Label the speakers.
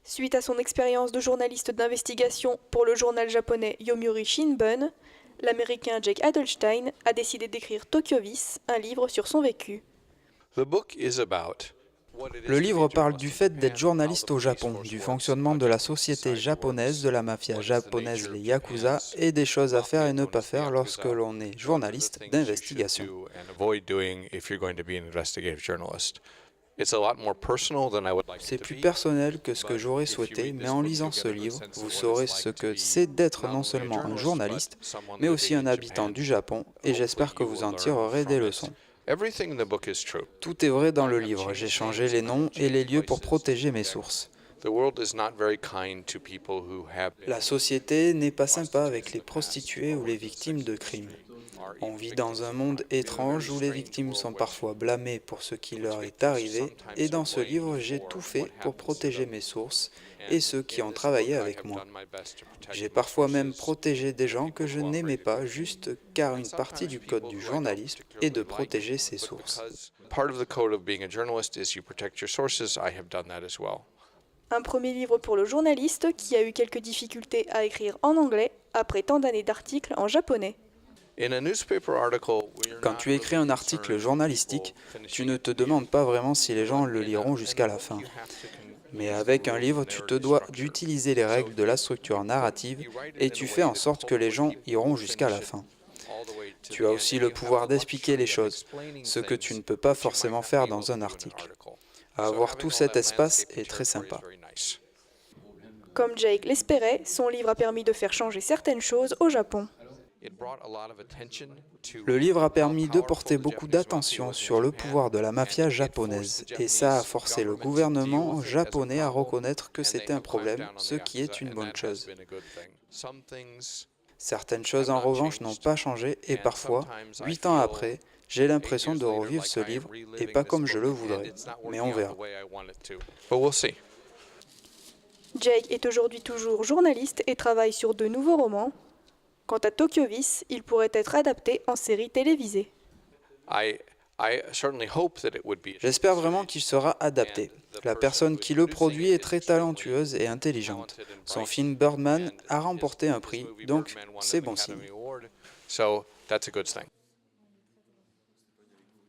Speaker 1: Suite à son expérience de journaliste d'investigation pour le journal japonais Yomiuri Shimbun, l'américain Jake Adelstein a décidé d'écrire Tokyo Vice, un livre sur son vécu.
Speaker 2: Le livre parle du fait d'être journaliste au Japon, du fonctionnement de la société japonaise, de la mafia japonaise, les yakuza, et des choses à faire et ne pas faire lorsque l'on est journaliste d'investigation. C'est plus personnel que ce que j'aurais souhaité, mais en lisant ce livre, vous saurez ce que c'est d'être non seulement un journaliste, mais aussi un habitant du Japon, et j'espère que vous en tirerez des leçons. Tout est vrai dans le livre, j'ai changé les noms et les lieux pour protéger mes sources. La société n'est pas sympa avec les prostituées ou les victimes de crimes. On vit dans un monde étrange où les victimes sont parfois blâmées pour ce qui leur est arrivé, et dans ce livre, j'ai tout fait pour protéger mes sources et ceux qui ont travaillé avec moi. J'ai parfois même protégé des gens que je n'aimais pas juste car une partie du code du journaliste est de protéger ses sources.
Speaker 1: Un premier livre pour le journaliste qui a eu quelques difficultés à écrire en anglais après tant d'années d'articles en japonais.
Speaker 2: Quand tu écris un article journalistique, tu ne te demandes pas vraiment si les gens le liront jusqu'à la fin. Mais avec un livre, tu te dois d'utiliser les règles de la structure narrative et tu fais en sorte que les gens iront jusqu'à la fin. Tu as aussi le pouvoir d'expliquer les choses, ce que tu ne peux pas forcément faire dans un article. Avoir tout cet espace est très sympa.
Speaker 1: Comme Jake l'espérait, son livre a permis de faire changer certaines choses au Japon.
Speaker 2: Le livre a permis de porter beaucoup d'attention sur le pouvoir de la mafia japonaise, et ça a forcé le gouvernement japonais à reconnaître que c'était un problème, ce qui est une bonne chose. Certaines choses en revanche n'ont pas changé, et parfois, 8 ans après, j'ai l'impression de revivre ce livre, et pas comme je le voudrais, mais on verra.
Speaker 1: Jake est aujourd'hui toujours journaliste et travaille sur de nouveaux romans. Quant à Tokyo Vice, il pourrait être adapté en série télévisée.
Speaker 2: J'espère vraiment qu'il sera adapté. La personne qui le produit est très talentueuse et intelligente. Son film Birdman a remporté un prix, donc c'est bon signe.